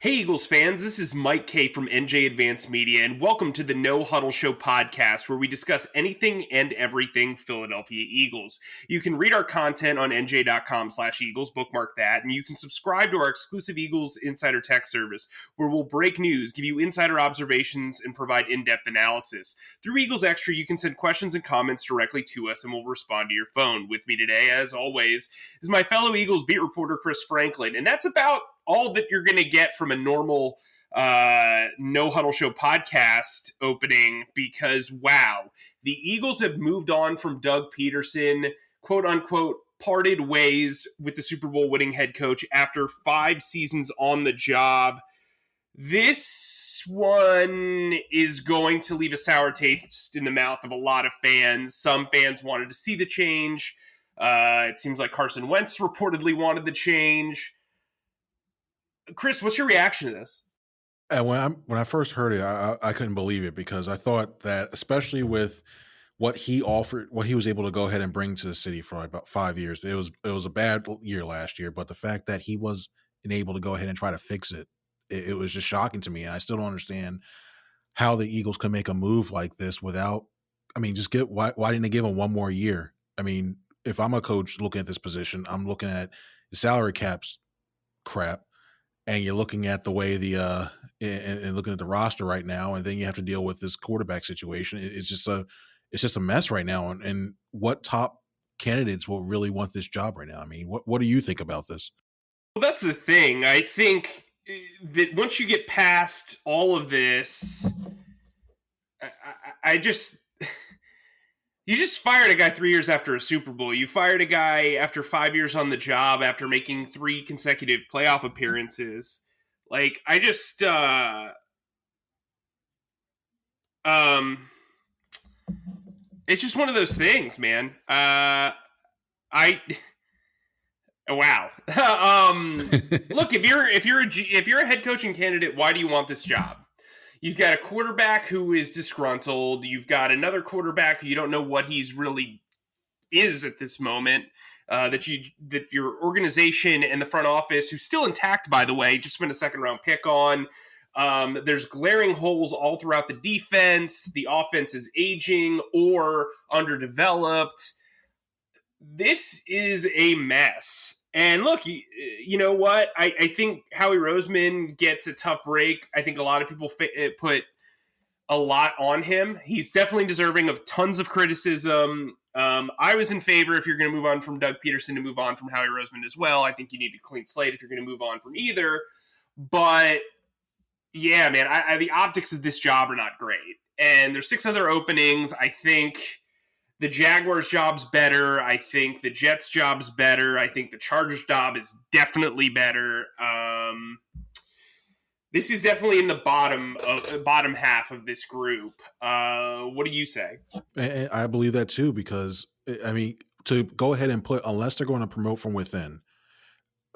Hey Eagles fans, this is Mike Kaye from NJ Advanced Media, and welcome to the No Huddle Show podcast, where we discuss anything and everything Philadelphia Eagles. You can read our content on NJ.com/Eagles, bookmark that, and you can subscribe to our exclusive Eagles Insider Text service, where we'll break news, give you insider observations, and provide in-depth analysis. Through Eagles Extra, you can send questions and comments directly to us, and we'll respond to your phone. With me today, as always, is my fellow Eagles beat reporter, Chris Franklin, and that's about all that you're going to get from a normal No Huddle Show podcast opening, because, wow, the Eagles have moved on from Doug Pederson, quote unquote, parted ways with the Super Bowl winning head coach after 5 seasons on the job. This one is going to leave a sour taste in the mouth of a lot of fans. Some fans wanted to see the change. It seems like Carson Wentz reportedly wanted the change. Chris, what's your reaction to this? And when I first heard it, I couldn't believe it, because I thought that, especially with what he offered, what he was able to go ahead and bring to the city for about 5 years, it was a bad year last year. But the fact that he wasn't able to go ahead and try to fix it, it was just shocking to me. And I still don't understand how the Eagles could make a move like this without. I mean, why didn't they give him one more year? I mean, if I'm a coach looking at this position, I'm looking at the salary cap's crap. And you're looking at the way and looking at the roster right now, and then you have to deal with this quarterback situation. It's just a mess right now. And what top candidates will really want this job right now? I mean, what do you think about this? Well, that's the thing. I think that once you get past all of this, you just fired a guy 3 years after a Super Bowl. You fired a guy after 5 years on the job, after making 3 consecutive playoff appearances. Like, it's just one of those things, man. Wow. Look, if you're a head coaching candidate, why do you want this job? You've got a quarterback who is disgruntled. You've got another quarterback who you don't know what he's really is at this moment. That your organization and the front office, who's still intact, by the way, just spent a second-round pick on. There's glaring holes all throughout the defense. The offense is aging or underdeveloped. This is a mess. And look, you know what? I think Howie Roseman gets a tough break. I think a lot of people put a lot on him. He's definitely deserving of tons of criticism. I was in favor, if you're going to move on from Doug Pederson, to move on from Howie Roseman as well. I think you need a clean slate if you're going to move on from either. But yeah, man, the optics of this job are not great. And there's 6 other openings. I think the Jaguars' job's better. I think the Jets' job's better. I think the Chargers' job is definitely better. This is definitely in the bottom half of this group. What do you say? And I believe that too, because I mean, to go ahead and put, unless they're going to promote from within,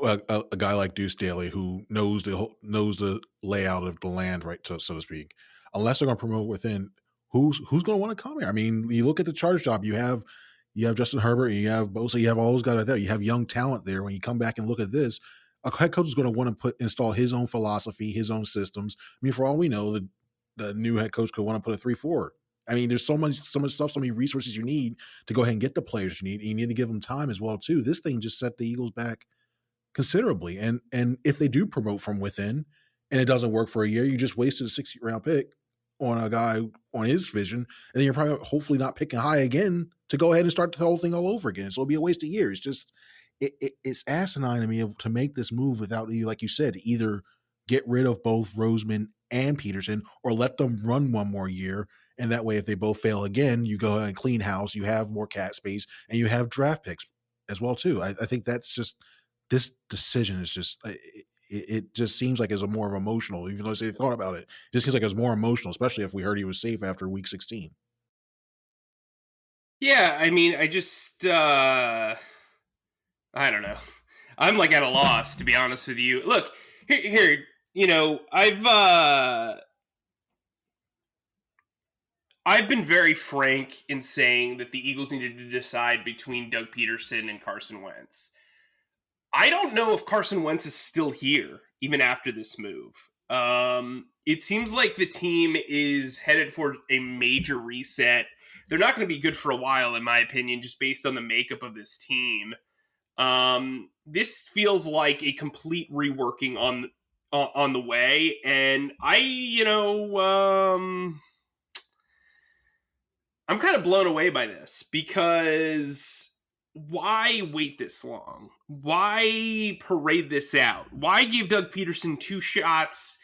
a guy like Deuce Staley, who knows the layout of the land, right, so to speak, unless they're going to promote within. Who's going to want to come here? I mean, you look at the Chargers job. You have Justin Herbert. You have Bosa. You have all those guys right there. You have young talent there. When you come back and look at this, a head coach is going to want to install his own philosophy, his own systems. I mean, for all we know, the new head coach could want to put a 3-4. I mean, there's so much stuff, so many resources you need to go ahead and get the players you need. And you need to give them time as well too. This thing just set the Eagles back considerably. And if they do promote from within, and it doesn't work for a year, you just wasted a 60th-round pick on a guy on his vision, and then you're probably hopefully not picking high again to go ahead and start the whole thing all over again. So it'll be a waste of years. Just it's asinine to me to make this move without, like you said, either get rid of both Roseman and Peterson or let them run one more year. And that way, if they both fail again, you go and clean house, you have more cap space, and you have draft picks as well too. I think that's just, this decision is just, it just seems like it's a more emotional, even though they thought about it. It just seems like it's more emotional, especially if we heard he was safe after week 16. Yeah, I mean, I don't know. I'm like at a loss, to be honest with you. Look, here, you know, I've been very frank in saying that the Eagles needed to decide between Doug Pederson and Carson Wentz. I don't know if Carson Wentz is still here. even after this move. It seems like the team is headed for a major reset. They're not going to be good for a while, in my opinion, just based on the makeup of this team. This feels like a complete reworking on the way, and I'm kind of blown away by this because why wait this long? Why parade this out? Why give Doug Pederson two shots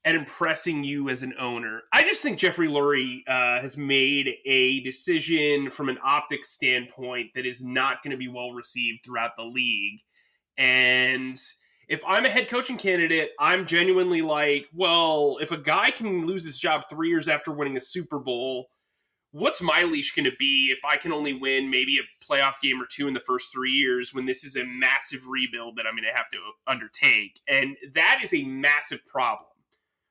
at impressing you as an owner? I just think Jeffrey Lurie has made a decision from an optics standpoint that is not going to be well received throughout the league. And if I'm a head coaching candidate, I'm genuinely like, well, if a guy can lose his job 3 years after winning a Super Bowl, what's my leash going to be if I can only win maybe a playoff game or two in the first 3 years when this is a massive rebuild that I'm going to have to undertake? And that is a massive problem.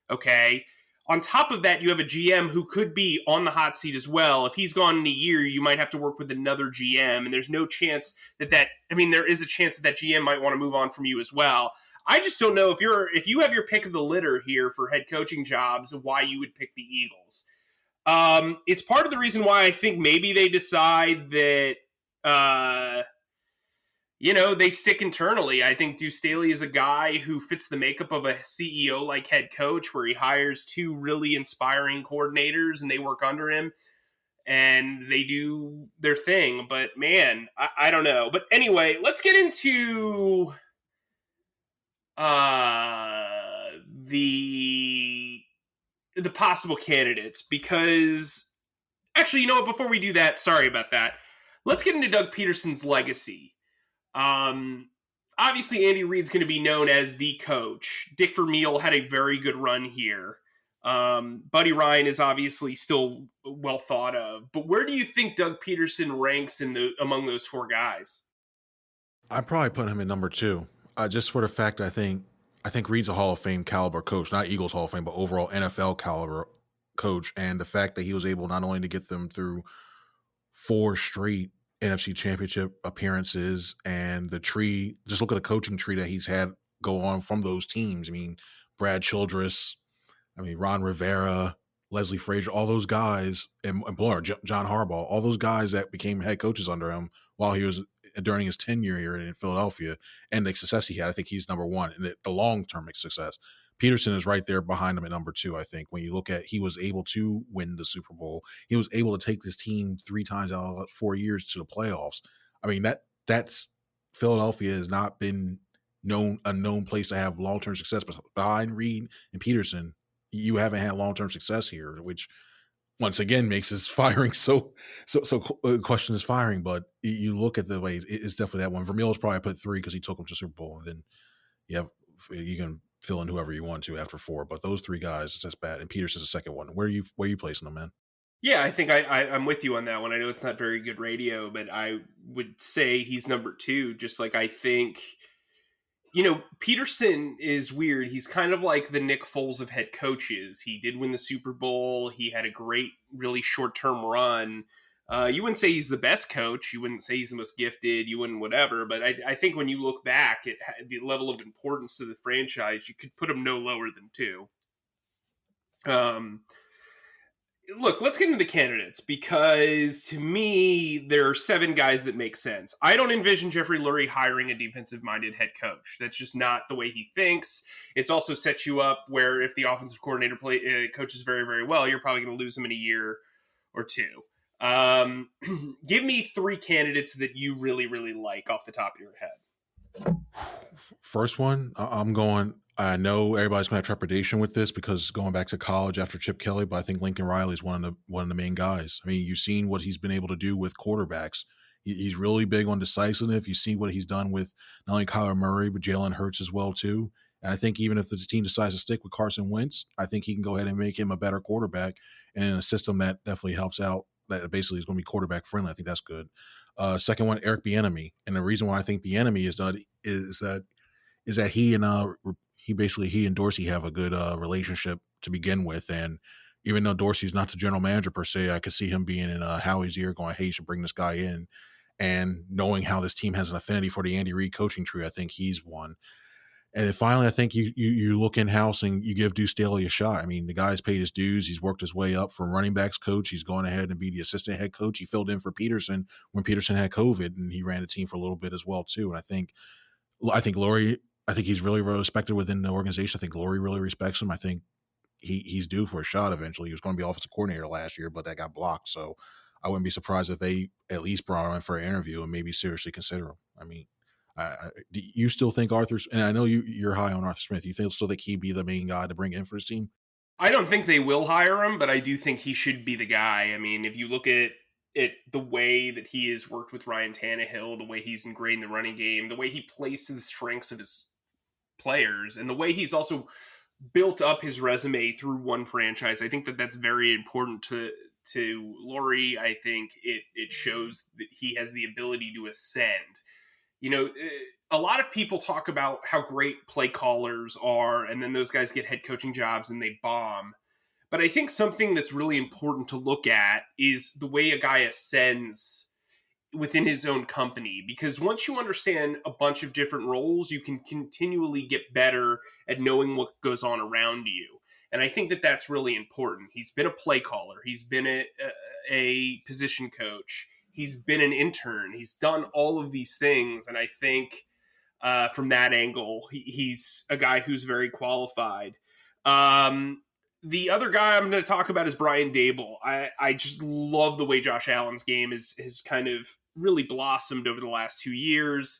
Okay. On top of that, you have a GM who could be on the hot seat as well. If he's gone in a year, you might have to work with another GM, and there's no chance there is a chance that GM might want to move on from you as well. I just don't know if you have your pick of the litter here for head coaching jobs, why you would pick the Eagles. It's part of the reason why I think maybe they decide that, they stick internally. I think Deuce Staley is a guy who fits the makeup of a CEO-like head coach, where he hires two really inspiring coordinators and they work under him and they do their thing. But man, I don't know. But anyway, let's get into the possible candidates, because actually, you know what? Before we do that, sorry about that. Let's get into Doug Pederson's legacy. Obviously, Andy Reid's going to be known as the coach. Dick Vermeil had a very good run here. Buddy Ryan is obviously still well thought of. But where do you think Doug Pederson ranks among those four guys? I'd probably put him in number 2, just for the fact I think Reid's a Hall of Fame caliber coach, not Eagles Hall of Fame, but overall NFL caliber coach. And the fact that he was able not only to get them through 4 straight NFC Championship appearances, and the tree, just look at the coaching tree that he's had go on from those teams. I mean, Brad Childress, Ron Rivera, Leslie Frazier, all those guys, and John Harbaugh, all those guys that became head coaches under him while he was during his tenure here in Philadelphia, and the success he had. I think he's number 1 in the long-term success. Peterson is right there behind him at number 2, I think. When you look at, he was able to win the Super Bowl. He was able to take this team 3 times out of 4 years to the playoffs. I mean, that's Philadelphia has not been a known place to have long-term success. But behind Reid and Peterson, you haven't had long-term success here, which once again makes his firing so question is firing. But you look at the ways, it's definitely that one. Vermeil is probably put 3 because he took him to Super Bowl. And then you can fill in whoever you want to after 4, but those 3 guys, that's bad. And Peterson's the second one. Where are you placing them, man? Yeah, I think I'm with you on that one. I know it's not very good radio, but I would say he's number 2. Just like I think, Peterson is weird. He's kind of like the Nick Foles of head coaches. He did win the Super Bowl. He had a great, really short-term run. You wouldn't say he's the best coach. You wouldn't say he's the most gifted. You wouldn't whatever. But I think when you look back at the level of importance to the franchise, you could put him no lower than 2. Look, let's get into the candidates, because to me, there are 7 guys that make sense. I don't envision Jeffrey Lurie hiring a defensive-minded head coach. That's just not the way he thinks. It's also sets you up where if the offensive coordinator coaches very, very well, you're probably going to lose him in a year or 2. Give me 3 candidates that you really, really like off the top of your head. First one, I know everybody's going to have trepidation with this because going back to college after Chip Kelly, but I think Lincoln Riley is one of the main guys. I mean, you've seen what he's been able to do with quarterbacks. He's really big on decisiveness. You see what he's done with not only Kyler Murray, but Jalen Hurts as well, too. And I think even if the team decides to stick with Carson Wentz, I think he can go ahead and make him a better quarterback, and in a system that definitely helps out, that basically is going to be quarterback friendly. I think that's good. Second one, Eric Bieniemy. And the reason why I think Bieniemy is done is that he and Dorsey have a good relationship to begin with. And even though Dorsey's not the general manager per se, I could see him being in Howie's ear going, hey, you should bring this guy in. And knowing how this team has an affinity for the Andy Reid coaching tree, I think he's one. And then finally, I think you look in house and you give Deuce Staley a shot. I mean, the guy's paid his dues. He's worked his way up from running backs coach. He's gone ahead and be the assistant head coach. He filled in for Peterson when Peterson had COVID, and he ran the team for a little bit as well too. And I think Laurie, I think he's really, really respected within the organization. I think Laurie really respects him. I think he's due for a shot eventually. He was going to be offensive coordinator last year, but that got blocked. So I wouldn't be surprised if they at least brought him in for an interview and maybe seriously consider him. I mean, do you still think Arthur? And I know you're high on Arthur Smith. You still think he'd be the main guy to bring in for his team? I don't think they will hire him, but I do think he should be the guy. I mean, if you look at the way that he has worked with Ryan Tannehill, the way he's ingrained the running game, the way he plays to the strengths of his players, and the way he's also built up his resume through one franchise, I think that that's very important to Laurie. I think it shows that he has the ability to ascend. You know, a lot of people talk about how great play callers are, and then those guys get head coaching jobs and they bomb. But I think something that's really important to look at is the way a guy ascends within his own company. Because once you understand a bunch of different roles, you can continually get better at knowing what goes on around you. And I think that that's really important. He's been a play caller. He's been a position coach. He's been an intern. He's done all of these things. And I think from that angle, he's a guy who's very qualified. The other guy I'm going to talk about is Brian Dable. I just love the way Josh Allen's game has kind of really blossomed over the last 2 years.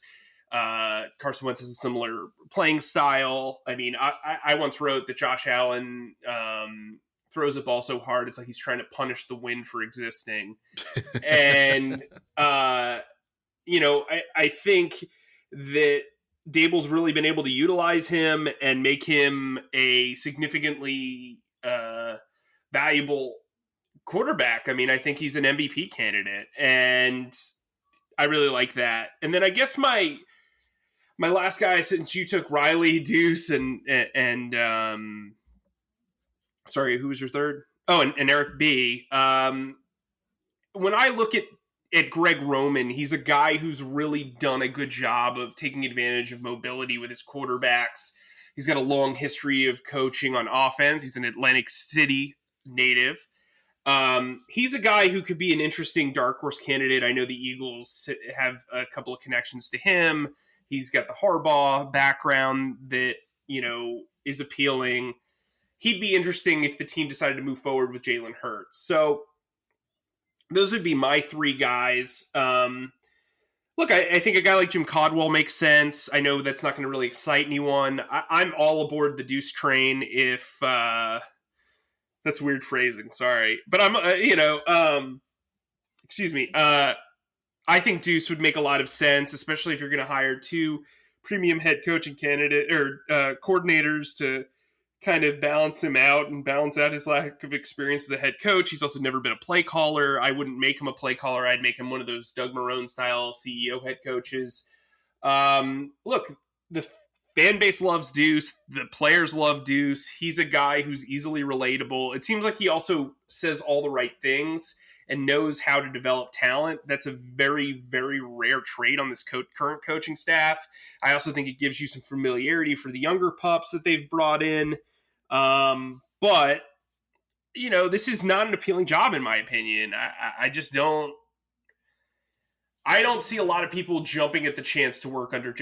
Carson Wentz has a similar playing style. I mean, I once wrote that Josh Allen throws the ball so hard, it's like he's trying to punish the wind for existing. And, you know, I think that Dable's really been able to utilize him and make him a significantly valuable quarterback. I mean, I think he's an MVP candidate, and I really like that. And then I guess my last guy, since you took Riley, Deuce, and sorry, who was your third? Oh, and Eric B. When I look at Greg Roman, he's a guy who's really done a good job of taking advantage of mobility with his quarterbacks. He's got a long history of coaching on offense. He's an Atlantic City native. He's a guy who could be an interesting dark horse candidate. I know the Eagles have a couple of connections to him. He's got the Harbaugh background that, you know, is appealing. He'd be interesting if the team decided to move forward with Jalen Hurts. So those would be my three guys. Look, I think a guy like Jim Caldwell makes sense. I know that's not going to really excite anyone. I'm all aboard the Deuce train if that's weird phrasing. Sorry. But I'm, excuse me. I think Deuce would make a lot of sense, especially if you're going to hire two premium head coaching candidate or coordinators to kind of balance him out and balance out his lack of experience as a head coach. He's also never been a play caller. I wouldn't make him a play caller. I'd make him one of those Doug Marrone style CEO head coaches. Look, the fan base loves Deuce. The players love Deuce. He's a guy who's easily relatable. It seems like he also says all the right things and knows how to develop talent. That's a very, very rare trait on this current coaching staff. I also think it gives you some familiarity for the younger pups that they've brought in. But, you know, this is not an appealing job in my opinion. I just don't. I don't see a lot of people jumping at the chance to work under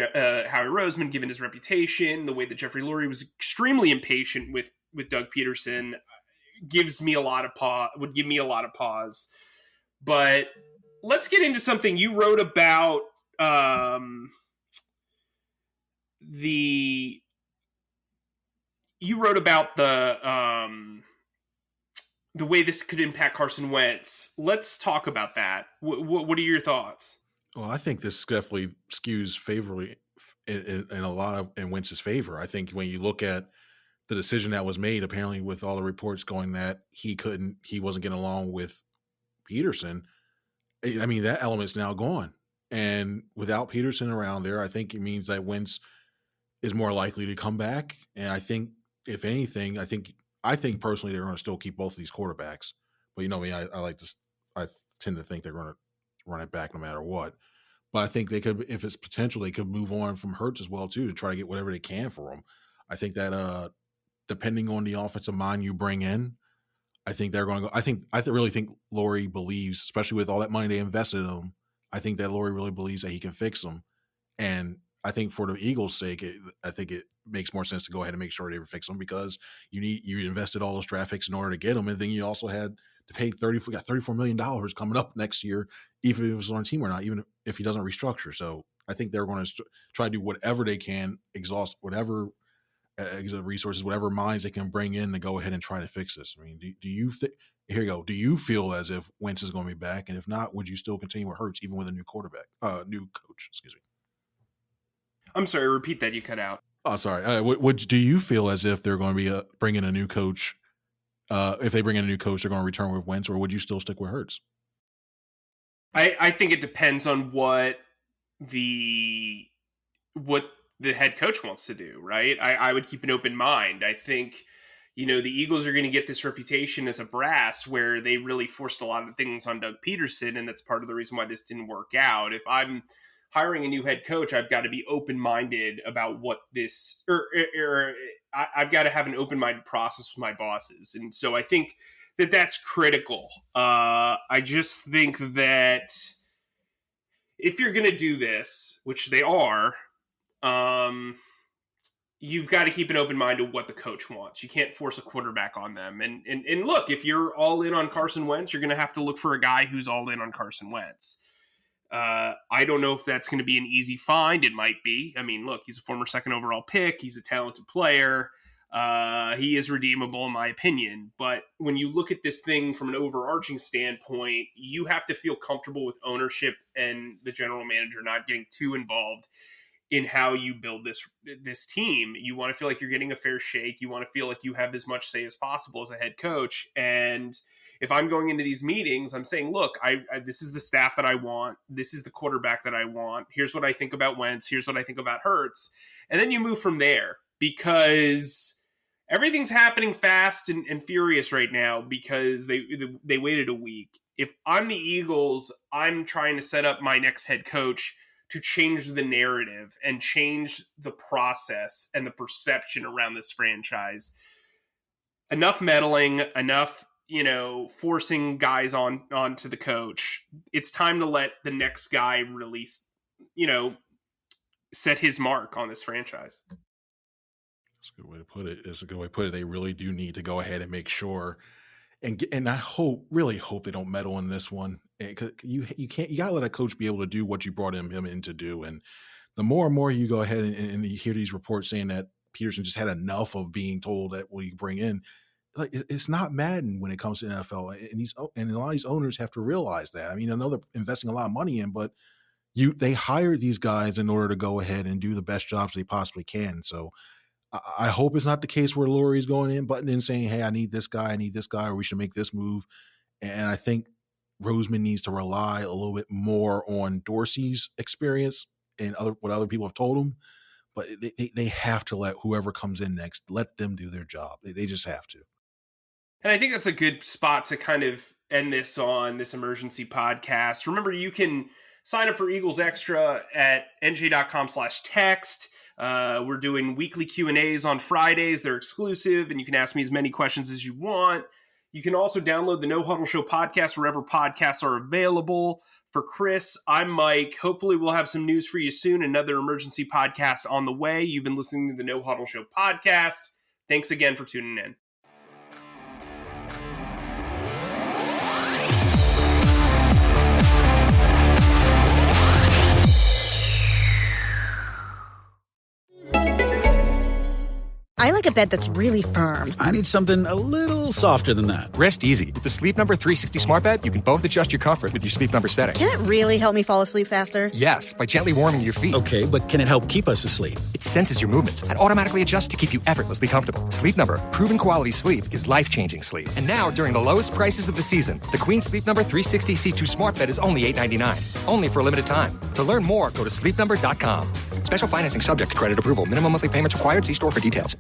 Howie Roseman, given his reputation. The way that Jeffrey Lurie was extremely impatient with Doug Pederson gives me a lot of would give me a lot of pause. But let's get into something you wrote about. You wrote about the way this could impact Carson Wentz. Let's talk about that. What are your thoughts? Well, I think this definitely skews favorably in a lot of in Wentz's favor. I think when you look at the decision that was made, apparently with all the reports going that he wasn't getting along with Peterson. I mean, that element's now gone. And without Peterson around there, I think it means that Wentz is more likely to come back. And I think, if anything, I think personally they're going to still keep both of these quarterbacks. But you know me, I tend to think they're going to run it back no matter what. But I think they could, if it's potential, they could move on from Hurts as well too to try to get whatever they can for him. I think that depending on the offensive mind you bring in, I think they're going to go. I really think Lurie believes, especially with all that money they invested in him. I think that Lurie really believes that he can fix them, and I think for the Eagles' sake, I think it makes more sense to go ahead and make sure they fix them because you invested all those draft picks in order to get them, and then you also had to pay $34 million coming up next year, even if it was on a team or not, even if he doesn't restructure. So I think they're going to try to do whatever they can, exhaust whatever resources, whatever minds they can bring in to go ahead and try to fix this. I mean, do you think? Here you go. Do you feel as if Wentz is going to be back, and if not, would you still continue with Hurts even with a new new coach? Excuse me. I'm sorry. Repeat that. You cut out. Oh, sorry. Do you feel as if they're going to be bringing a new coach? If they bring in a new coach, they're going to return with Wentz, or would you still stick with Hurts? I think it depends on what the head coach wants to do, right? I would keep an open mind. I think, the Eagles are going to get this reputation as a brass where they really forced a lot of things on Doug Pederson, and that's part of the reason why this didn't work out. If I'm hiring a new head coach, I've got to be open-minded about what this, I've got to have an open-minded process with my bosses. And so I think that that's critical. I just think that if you're going to do this, which they are, you've got to keep an open mind to what the coach wants. You can't force a quarterback on them. And look, if you're all in on Carson Wentz, you're going to have to look for a guy who's all in on Carson Wentz. I don't know if that's going to be an easy find. It might be. I mean, look, he's a former second overall pick. He's a talented player. He is redeemable in my opinion. But when you look at this thing from an overarching standpoint, you have to feel comfortable with ownership and the general manager not getting too involved in how you build this team. You want to feel like you're getting a fair shake. You want to feel like you have as much say as possible as a head coach. And if I'm going into these meetings, I'm saying, look, this is the staff that I want. This is the quarterback that I want. Here's what I think about Wentz. Here's what I think about Hurts. And then you move from there because everything's happening fast and furious right now because they waited a week. If I'm the Eagles, I'm trying to set up my next head coach to change the narrative and change the process and the perception around this franchise. Enough meddling, enough, forcing guys onto the coach. It's time to let the next guy really, set his mark on this franchise. That's a good way to put it. It's a good way to put it. They really do need to go ahead and make sure, and I really hope they don't meddle in this one. Because you gotta let a coach be able to do what you brought him in to do. And the more and more you go ahead and you hear these reports saying that Peterson just had enough of being told that what you bring in, like it's not Madden when it comes to NFL, and a lot of these owners have to realize that. I mean, I know they're investing a lot of money in, but they hire these guys in order to go ahead and do the best jobs they possibly can. So I hope it's not the case where Lurie's going in, butting in, saying, "Hey, I need this guy, or we should make this move." And I think Roseman needs to rely a little bit more on Dorsey's experience and what other people have told him. But they have to let whoever comes in next, let them do their job. They just have to. And I think that's a good spot to kind of end this on this emergency podcast. Remember, you can sign up for Eagles Extra at NJ.com/text. We're doing weekly Q&As on Fridays. They're exclusive, and you can ask me as many questions as you want. You can also download the No Huddle Show podcast wherever podcasts are available. For Chris, I'm Mike. Hopefully we'll have some news for you soon. Another emergency podcast on the way. You've been listening to the No Huddle Show podcast. Thanks again for tuning in. I like a bed that's really firm. I need something a little softer than that. Rest easy. With the Sleep Number 360 smart bed, you can both adjust your comfort with your Sleep Number setting. Can it really help me fall asleep faster? Yes, by gently warming your feet. Okay, but can it help keep us asleep? It senses your movements and automatically adjusts to keep you effortlessly comfortable. Sleep Number, proven quality sleep is life-changing sleep. And now, during the lowest prices of the season, the Queen Sleep Number 360 C2 smart bed is only $8.99. Only for a limited time. To learn more, go to sleepnumber.com. Special financing subject to credit approval. Minimum monthly payments required. See store for details.